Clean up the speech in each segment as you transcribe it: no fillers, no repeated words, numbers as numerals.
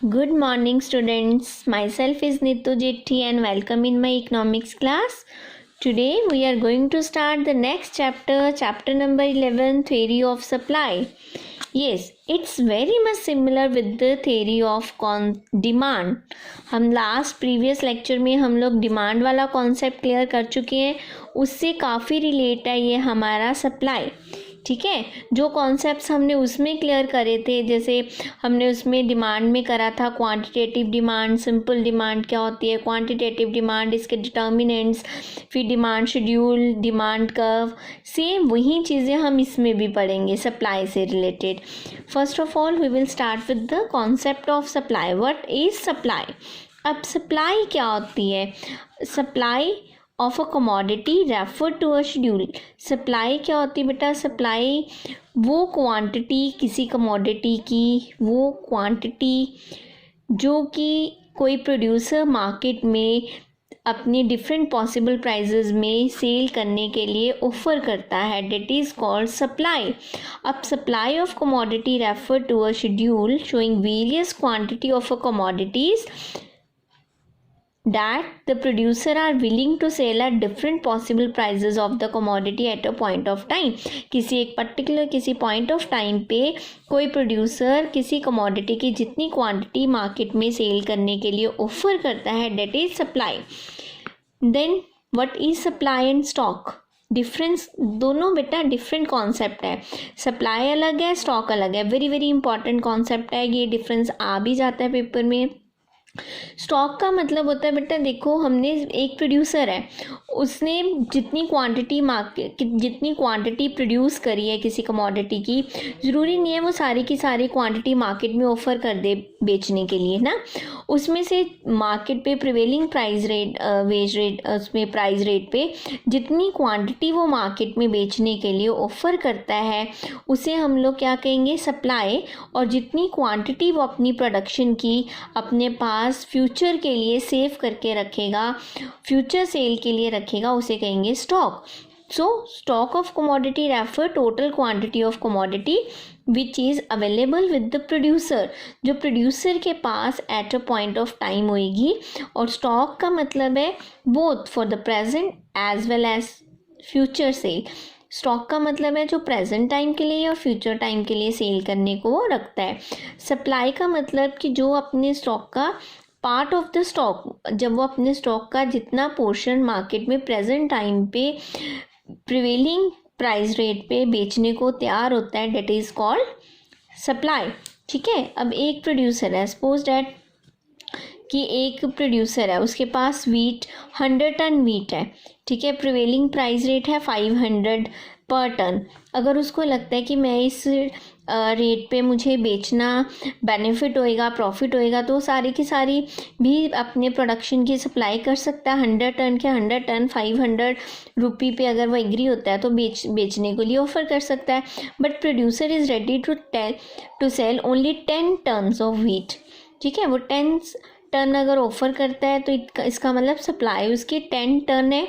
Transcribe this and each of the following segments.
Good morning, students. Myself is Nitu Jetti and welcome in my economics class. Today we are going to start the next chapter, chapter number 11, theory of supply. Yes, it's very much similar with the theory of demand. हम last previous lecture में हम लोग demand वाला concept clear कर चुके हैं, उससे काफ़ी रिलेट है ये हमारा सप्लाई. ठीक है, जो कॉन्सेप्ट्स हमने उसमें क्लियर करे थे, जैसे हमने उसमें डिमांड में करा था क्वांटिटेटिव डिमांड, सिंपल डिमांड क्या होती है, क्वांटिटेटिव डिमांड, इसके डिटर्मिनेंट्स, फिर demand schedule, demand curve. Same वही चीज़ें हम इसमें भी पढ़ेंगे सप्लाई से related. First of all we will start with the concept of supply. What is supply? अब सप्लाई क्या होती है? Supply of a commodity refer to a schedule. Supply क्या होती है बेटा? सप्लाई वो क्वांटिटी किसी कमोडिटी की, वो क्वांटिटी जो कि कोई प्रोड्यूसर मार्केट में अपनी डिफरेंट पॉसिबल प्राइजेस में सेल करने के लिए ऑफर करता है, डेट इज़ कॉल्ड सप्लाई. अब supply of commodity refer to a schedule showing various quantity of a commodities that the producer are willing to sell at different possible prices of the commodity at a point of time. किसी एक particular किसी point of time पे कोई producer किसी commodity की जितनी quantity market में sell करने के लिए ऑफर करता है, that is supply. Then what is supply and stock? Difference दोनों बेटा डिफरेंट कॉन्सेप्ट है. सप्लाई अलग है, स्टॉक अलग है. वेरी वेरी इंपॉर्टेंट कॉन्सेप्ट है ये. डिफरेंस आ भी जाता है पेपर में. स्टॉक का मतलब होता है बेटा, देखो हमने एक प्रोड्यूसर है, उसने जितनी क्वांटिटी प्रोड्यूस करी है किसी कमोडिटी की, ज़रूरी नहीं है वो सारी की सारी क्वांटिटी मार्केट में ऑफर कर दे बेचने के लिए ना. उसमें से मार्केट पे prevailing price rate, wage rate, उसमें प्राइस रेट पे जितनी क्वांटिटी वो मार्केट में बेचने के लिए ऑफर करता है उसे हम लोग क्या कहेंगे? सप्लाई. और जितनी क्वांटिटी वो अपनी प्रोडक्शन की अपने पास फ्यूचर के लिए सेव करके रखेगा, फ्यूचर सेल के लिए रखेगा, उसे कहेंगे stock. So stock of commodity refer total quantity of commodity which is available with the producer, जो प्रोड्यूसर के पास at a point of time होएगी. और स्टॉक का मतलब है both for the present as well as future sale. Stock का मतलब है जो प्रेजेंट टाइम के लिए और फ्यूचर टाइम के लिए सेल करने को वो रखता है. सप्लाई का मतलब कि जो अपने स्टॉक का पार्ट ऑफ द स्टॉक, जब वो अपने स्टॉक का जितना पोर्शन मार्केट में प्रेजेंट टाइम पे प्रिवेलिंग प्राइस रेट पे बेचने को तैयार होता है, डेट इज़ कॉल्ड सप्लाई. ठीक है, अब एक प्रोड्यूसर है, सपोज डैट कि एक प्रोड्यूसर है, उसके पास वीट 100 टन वीट है. ठीक है, प्रिवेलिंग प्राइस रेट है 500 पर टन. अगर उसको लगता है कि मैं इस रेट पे मुझे बेचना बेनिफिट होएगा, प्रॉफिट होएगा, तो सारी की सारी भी अपने प्रोडक्शन की सप्लाई कर सकता है. 100 टन के 100 टन 500 रुपये पे अगर वो एग्री होता है तो बेचने के लिए ऑफर कर सकता है. But producer is ready to sell only 10 tons of wheat. ठीक है, वो 10 टन अगर ऑफर करता है तो इसका मतलब सप्लाई उसकी 10 टन है.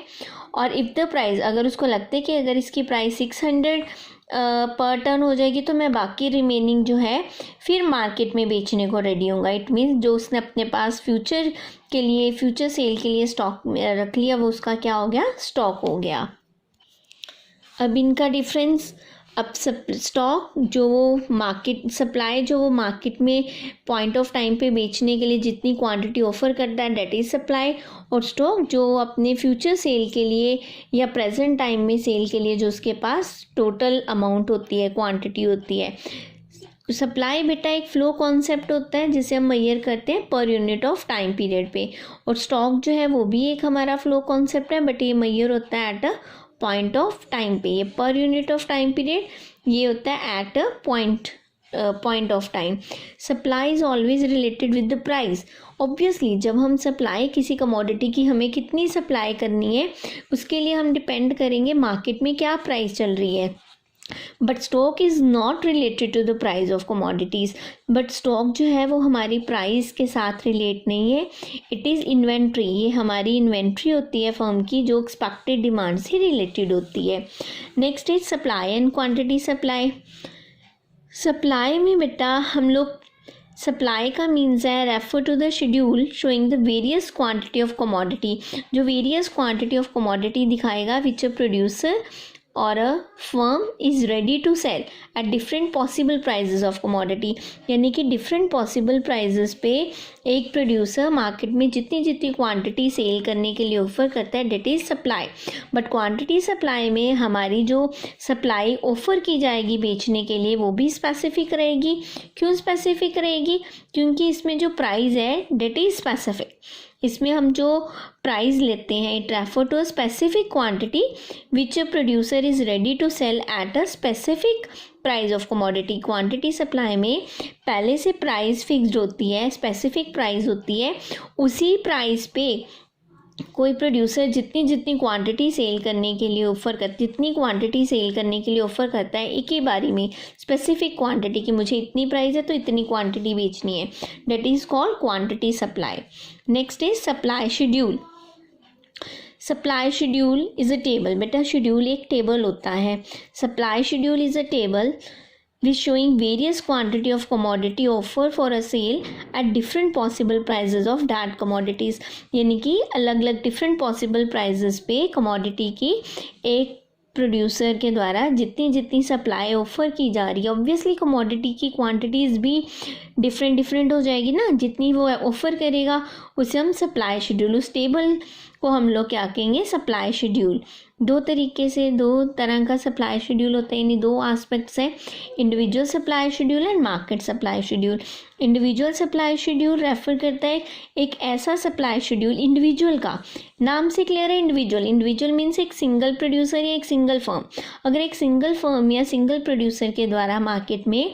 और इफ़ द प्राइस, अगर उसको लगता है कि अगर इसकी प्राइस 600 पर टन हो जाएगी तो मैं बाकी रिमेनिंग जो है फिर मार्केट में बेचने को रेडी होऊंगा. इट मीन्स जो उसने अपने पास फ्यूचर के लिए, फ्यूचर सेल के लिए स्टॉक में रख लिया, वो उसका क्या हो गया? स्टॉक हो गया. अब इनका डिफरेंस, अब स्टॉक जो वो मार्केट, सप्लाई जो वो मार्केट में पॉइंट ऑफ टाइम पे बेचने के लिए जितनी क्वांटिटी ऑफर करता है, डेट इज़ सप्लाई. और स्टॉक जो अपने फ्यूचर सेल के लिए या प्रेजेंट टाइम में सेल के लिए जो उसके पास टोटल अमाउंट होती है, क्वांटिटी होती है. सप्लाई बेटा एक फ्लो कॉन्सेप्ट होता है जिसे हम मेजर करते हैं per unit of time period पे. और स्टॉक जो है वो भी एक हमारा फ्लो कॉन्सेप्ट है, बट ये मेजर होता है eight a point of time पे. ये per unit of time period ये होता है eight a point of time. Supply is always related with the price. Obviously जब हम सप्लाई किसी कमोडिटी की, हमें कितनी सप्लाई करनी है उसके लिए हम डिपेंड करेंगे मार्केट में क्या प्राइस चल रही है. But stock is not related to the price of commodities. But stock जो है वो हमारी प्राइस के साथ रिलेट नहीं है. It is inventory. ये हमारी इन्वेंट्री होती है फर्म की, जो एक्सपेक्टेड डिमांड से रिलेटेड होती है. Next is supply and quantity supply. Supply में बेटा हम लोग सप्लाई का मीन्स है refer to the schedule showing the various quantity of commodity, जो वेरियस क्वांटिटी ऑफ कमोडिटी दिखाएगा विच अ प्रोड्यूसर और a firm is ready to sell at different possible prices of commodity, यानी कि different possible prices पे एक producer market में जितनी जितनी क्वांटिटी सेल करने के लिए ऑफर करता है, that is supply. But quantity supply में हमारी जो सप्लाई ऑफर की जाएगी बेचने के लिए वो भी स्पेसिफिक रहेगी। क्यों स्पेसिफिक रहेगी? क्योंकि इसमें जो प्राइस है डेट इज़ स्पेसिफिक। इसमें हम जो प्राइस लेते हैं it refer to a specific quantity which a producer is ready to sell at a specific price of commodity. Quantity supply में पहले से प्राइस फिक्स्ड होती है, स्पेसिफिक प्राइस होती है, उसी प्राइस पे कोई प्रोड्यूसर जितनी जितनी क्वांटिटी सेल करने के लिए जितनी क्वांटिटी सेल करने के लिए ऑफ़र करता है एक ही बारी में स्पेसिफिक क्वांटिटी की, मुझे इतनी प्राइस है तो इतनी क्वांटिटी बेचनी है, that is called quantity supply. Next is supply schedule. Supply schedule is a table. बेटा शेड्यूल एक टेबल होता है। Supply schedule is a table which showing various quantity of commodity offer for a sale at different possible prices of that commodities, यानी कि अलग अलग different possible prices पे commodity की एक प्रोड्यूसर के द्वारा जितनी जितनी सप्लाई ऑफ़र की जा रही है, ऑब्वियसली कमोडिटी की क्वांटिटीज़ भी डिफरेंट हो जाएगी ना, जितनी वो ऑफ़र करेगा उसे हम सप्लाई शेड्यूल, उस टेबल को हम लोग क्या कहेंगे? Supply schedule. दो तरह का सप्लाई शेड्यूल होता है, यानी दो एस्पेक्ट्स हैं, individual supply schedule and market supply schedule. Individual supply schedule refer करता है एक ऐसा सप्लाई शेड्यूल, इंडिविजुअल का नाम से क्लियर है, इंडिविजुअल मीन्स एक सिंगल प्रोड्यूसर या एक सिंगल फर्म। अगर एक सिंगल फर्म या सिंगल प्रोड्यूसर के द्वारा मार्केट में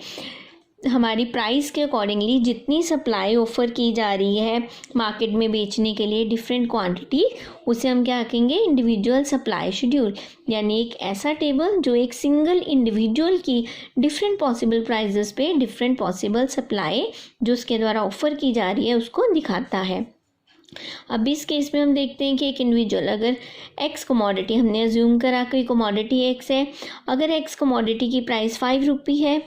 हमारी प्राइस के अकॉर्डिंगली जितनी सप्लाई ऑफ़र की जा रही है मार्केट में बेचने के लिए डिफरेंट क्वांटिटी, उसे हम क्या कहेंगे? इंडिविजुअल सप्लाई शेड्यूल, यानी एक ऐसा टेबल जो एक सिंगल इंडिविजुअल की डिफरेंट पॉसिबल प्राइजेस पे डिफरेंट पॉसिबल सप्लाई जो उसके द्वारा ऑफ़र की जा रही है उसको दिखाता है। अब इस केस में हम देखते हैं कि एक इंडिविजुअल, अगर एक्स कमोडिटी हमने अज्यूम करा कोई कमोडिटी एक्स है, अगर एक्स कमोडिटी की प्राइस 5 रुपये है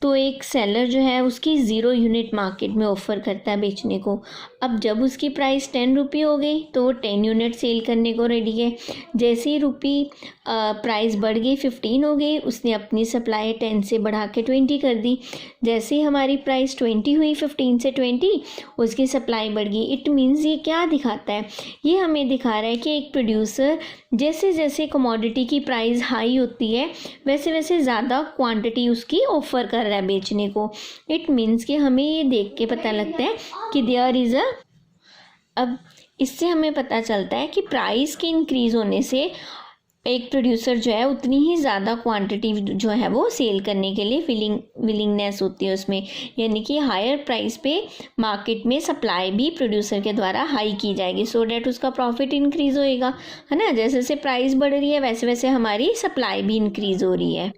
तो एक सेलर जो है उसकी 0 यूनिट मार्केट में ऑफ़र करता है बेचने को। अब जब उसकी प्राइस 10 रुपये हो गई तो वो 10 यूनिट सेल करने को रेडी है। जैसे ही प्राइस बढ़ गई 15 हो गई, उसने अपनी सप्लाई 10 से बढ़ा के 20 कर दी। जैसे ही हमारी प्राइस 20 हुई, 15 से 20, उसकी सप्लाई बढ़ गई। इट मीन्स ये क्या दिखाता है? ये हमें दिखा रहा है कि एक प्रोड्यूसर जैसे जैसे कमोडिटी की प्राइस हाई होती है वैसे वैसे ज़्यादा क्वांटिटी उसकी ऑफ़र कर रहा है बेचने को। इट मीन्स कि हमें ये देख के पता लगता है कि देयर इज़ अब इससे हमें पता चलता है कि प्राइस के इंक्रीज़ होने से एक प्रोड्यूसर जो है उतनी ही ज़्यादा क्वांटिटी जो है वो सेल करने के लिए विलिंगनेस होती है उसमें, यानी कि हायर प्राइस पे मार्केट में सप्लाई भी प्रोड्यूसर के द्वारा हाई की जाएगी, सो डैट उसका प्रॉफिट इंक्रीज़ होएगा, है ना। जैसे जैसे प्राइस बढ़ रही है वैसे वैसे हमारी सप्लाई भी इंक्रीज़ हो रही है।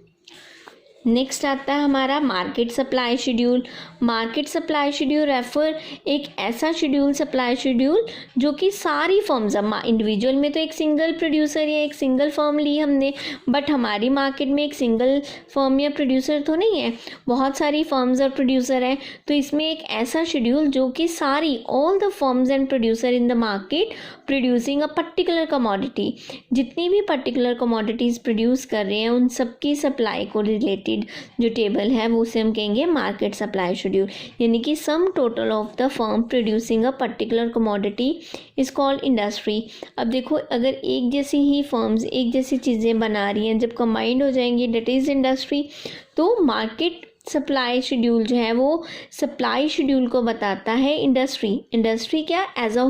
नेक्स्ट आता है हमारा market supply schedule. Market supply schedule refer एक ऐसा शेड्यूल, सप्लाई शेड्यूल जो कि सारी फर्म्स, इंडिविजुअल में तो एक सिंगल प्रोड्यूसर या एक सिंगल फर्म ली हमने, बट हमारी मार्केट में एक सिंगल फर्म या प्रोड्यूसर तो नहीं है, बहुत सारी फर्म्स और प्रोड्यूसर हैं। तो इसमें एक ऐसा शेड्यूल जो कि सारी all the firms and producer in the market producing a particular commodity, जितनी भी पर्टिकुलर कमोडिटीज़ प्रोड्यूस कर रहे हैं उन सबकी सप्लाई को रिलेटेड जो टेबल है वो उसे हम कहेंगे मार्केट सप्लाई शेड्यूल, यानी कि sum total of the firm producing a particular commodity is called industry. अब देखो, अगर एक जैसी ही फर्म्स एक जैसी चीज़ें बना रही हैं, जब कंबाइंड हो जाएंगी डेट इज़ इंडस्ट्री। तो मार्केट सप्लाई शेड्यूल जो है वो सप्लाई शेड्यूल को बताता है इंडस्ट्री क्या? एज अ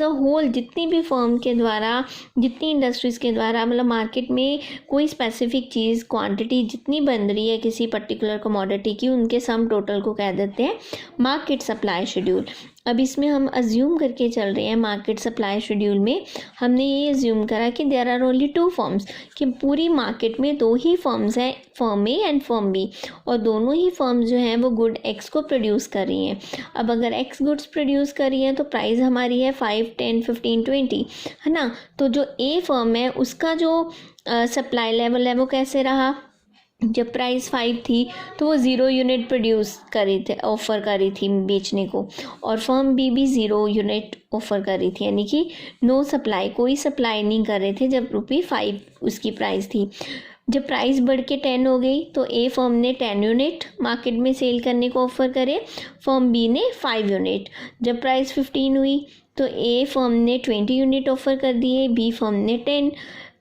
होल जितनी भी फर्म के द्वारा, जितनी इंडस्ट्रीज़ के द्वारा, मतलब मार्केट में कोई स्पेसिफिक चीज़ क्वांटिटी जितनी बन रही है किसी पर्टिकुलर कमोडिटी की, उनके सम टोटल को कह देते हैं मार्केट सप्लाई शेड्यूल। अब इसमें हम अज्यूम करके चल रहे हैं मार्केट सप्लाई शेड्यूल में हमने ये अज्यूम करा कि देयर आर ओनली 2 फर्म्स, कि पूरी मार्केट में 2 ही फर्म्स हैं, firm A and firm B, और दोनों ही फर्म्स जो हैं वो गुड एक्स को प्रोड्यूस कर रही हैं। अब अगर एक्स गुड्स प्रोड्यूस कर रही हैं तो प्राइस हमारी है 5, 10, 15, 20, है ना। तो जो ए फर्म है उसका जो सप्लाई लेवल है वो कैसे रहा? जब प्राइस 5 थी तो वो 0 यूनिट प्रोड्यूस करे थे, ऑफ़र करी थी बेचने को, और फर्म बी भी 0 यूनिट ऑफ़र कर रही थी, यानी कि नो सप्लाई, कोई सप्लाई नहीं कर रहे थे जब ₹5 उसकी प्राइस थी। जब प्राइस बढ़ के 10 हो गई तो ए फर्म ने 10 यूनिट मार्केट में सेल करने को ऑफ़र करे, फर्म बी ने 5 यूनिट। जब प्राइस 15 हुई तो ए फर्म ने 20 यूनिट ऑफ़र कर दिए, बी फर्म ने 10।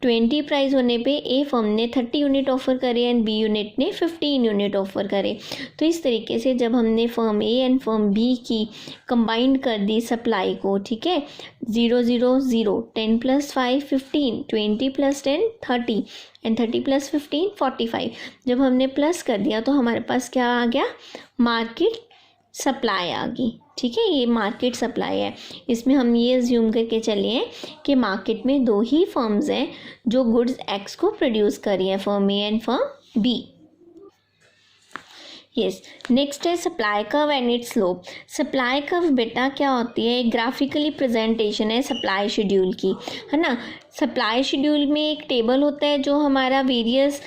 20 प्राइस होने पे ए फर्म ने 30 यूनिट ऑफ़र करे एंड बी यूनिट ने 15 यूनिट ऑफ़र करे। तो इस तरीके से जब हमने firm A and firm B की कंबाइंड कर दी सप्लाई को, ठीक है, 0 0 0, 10 + 5 15, 20 + 10 30 एंड 30 + 15 45। जब हमने प्लस कर दिया तो हमारे पास क्या आ गया, मार्केट सप्लाई आ गई, ठीक है। ये मार्केट सप्लाई है। इसमें हम ये अज्यूम करके चले हैं कि मार्केट में 2 ही फर्म्स हैं जो गुड्स एक्स को प्रोड्यूस कर रही हैं, firm A and firm B. Yes, next है supply curve and its slope. Supply curve बेटा क्या होती है, एक ग्राफिकली प्रेजेंटेशन है सप्लाई शेड्यूल की, है ना। सप्लाई शेड्यूल में एक टेबल होता है जो हमारा वेरियस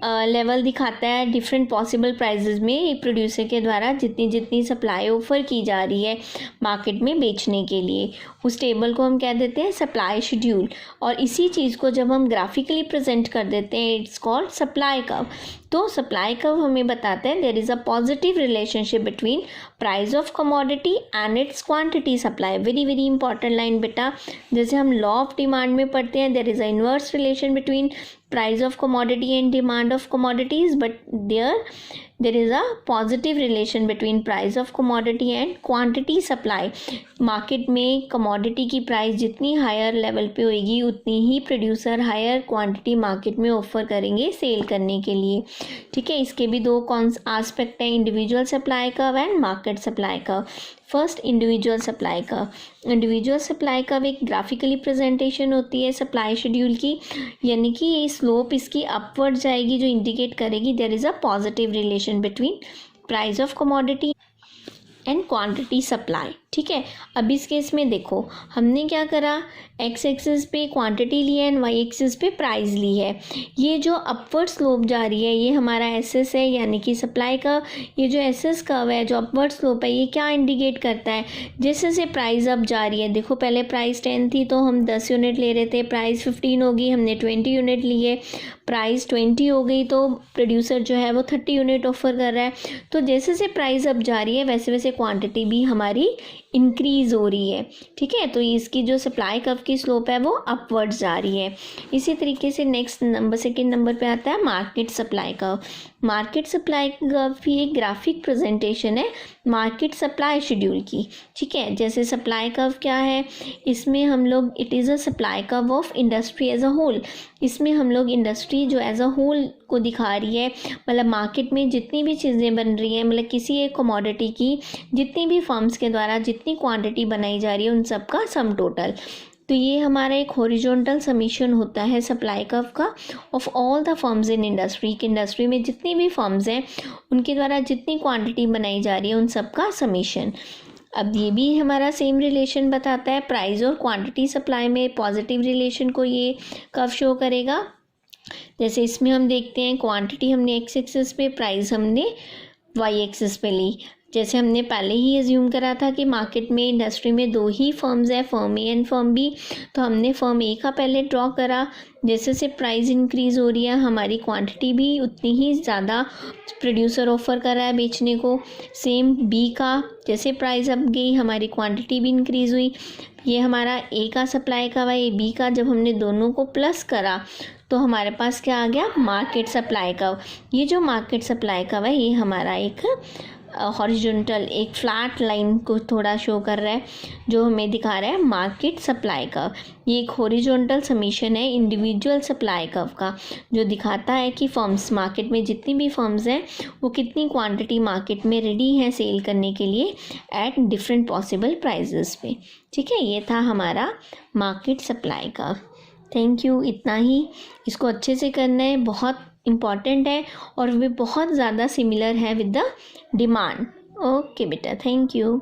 लेवल दिखाता है डिफरेंट पॉसिबल प्राइजेज में एक प्रोड्यूसर के द्वारा जितनी जितनी सप्लाई ऑफर की जा रही है मार्केट में बेचने के लिए, उस टेबल को हम कह देते हैं सप्लाई शेड्यूल। और इसी चीज़ को जब हम ग्राफिकली प्रेजेंट कर देते हैं, इट्स कॉल्ड सप्लाई कर्व। तो सप्लाई कर्व हमें बताते हैं there is a positive relationship between price of commodity and its quantity supply. Very very important line बेटा, जैसे हम लॉ ऑफ डिमांड में पढ़ते हैं, there is a inverse relation between price of commodity and demand of commodities, but there is a positive relation between price of commodity and quantity supply। Market में commodity की price जितनी higher level पे होगी उतनी ही producer higher quantity market में offer करेंगे cell करने के लिए, ठीक है। इसके भी 2 आस्पेक्ट हैं, individual supply curve and market supply curve. First individual supply curve. Individual supply curve एक ग्राफिकली प्रेजेंटेशन होती है सप्लाई शेड्यूल की, यानी कि ये स्लोप इसकी अपवर्ड जाएगी जो इंडिकेट करेगी there is a positive relation between price of commodity and quantity supply, ठीक है। अब इस केस में देखो हमने क्या करा, एक्स एक्सिस पे क्वांटिटी ली है एंड वाई एक्सिस पे प्राइस ली है। ये जो अपवर्ड स्लोप जा रही है ये हमारा एसएस है, यानी कि सप्लाई का ये जो एसएस कर्व है जो अपवर्ड स्लोप है ये क्या इंडिकेट करता है, जैसे से प्राइस अप जा रही है। देखो पहले प्राइस 10 थी तो हम 10 यूनिट ले रहे थे, प्राइस 15 होगी हमने 20 यूनिट लिए, प्राइस 20 हो गई तो प्रोड्यूसर जो है वो 30 यूनिट ऑफर कर रहा है। तो जैसे से प्राइस अप जा रही है वैसे वैसे क्वांटिटी भी हमारी इंक्रीज हो रही है, ठीक है। तो इसकी जो सप्लाई कर्व की स्लोप है वो अपवर्ड्स जा रही है। इसी तरीके से नेक्स्ट नंबर सेकंड नंबर पे आता है market supply curve. Market supply curve भी एक ग्राफिक प्रेजेंटेशन है मार्केट सप्लाई शेड्यूल की, ठीक है। जैसे सप्लाई कर्व क्या है, इसमें हम लोग it is a supply curve of industry as a whole. इसमें हम लोग इंडस्ट्री जो एज अ होल को दिखा रही है, मतलब मार्केट में जितनी भी चीज़ें बन रही हैं, मतलब किसी एक कमोडिटी की जितनी भी फर्म्स के द्वारा जितनी क्वांटिटी बनाई जा रही है उन सब का सम टोटल। तो ये हमारा एक हॉरिजॉन्टल समीशन होता है सप्लाई कर्व का of all the firms in industry. कि इंडस्ट्री में जितनी भी फर्म्स हैं उनके द्वारा जितनी क्वांटिटी बनाई जा रही है उन सब का समीशन। अब ये भी हमारा सेम रिलेशन बताता है, प्राइस और क्वांटिटी सप्लाई में पॉजिटिव रिलेशन को ये कर्व शो करेगा। जैसे इसमें हम देखते हैं क्वांटिटी हमने एक्स एक्सिस पे, प्राइस हमने वाई एक्सिस पे ली। जैसे हमने पहले ही एज्यूम करा था कि मार्केट में इंडस्ट्री में 2 ही फर्म्स हैं, firm A and firm B, तो हमने फर्म ए का पहले ड्रॉ करा। जैसे से प्राइस इंक्रीज़ हो रही है हमारी क्वांटिटी भी उतनी ही ज़्यादा प्रोड्यूसर ऑफ़र कर रहा है बेचने को। सेम बी का, जैसे प्राइस अप गई हमारी क्वांटिटी भी इंक्रीज़ हुई। ये हमारा ए का सप्लाई का व बी का जब हमने दोनों को प्लस करा तो हमारे पास क्या आ गया, मार्केट सप्लाई कर्व। ये जो मार्केट सप्लाई कर्व है ये हमारा एक हॉरिजॉन्टल एक फ्लैट लाइन को थोड़ा शो कर रहा है जो हमें दिखा रहा है मार्केट सप्लाई कर्व। ये एक हॉरिजॉन्टल समीशन है इंडिविजुअल सप्लाई कर्व का जो दिखाता है कि फर्म्स मार्केट में जितनी भी फर्म्स हैं वो कितनी क्वांटिटी मार्केट में रेडी हैं सेल करने के लिए एट डिफरेंट पॉसिबल प्राइजेस पे, ठीक है। ये था हमारा market supply curve. Thank you, इतना ही। इसको अच्छे से करना है, बहुत इम्पॉर्टेंट है और वे बहुत ज़्यादा सिमिलर है विद द डिमांड। ओके बेटा, थैंक यू।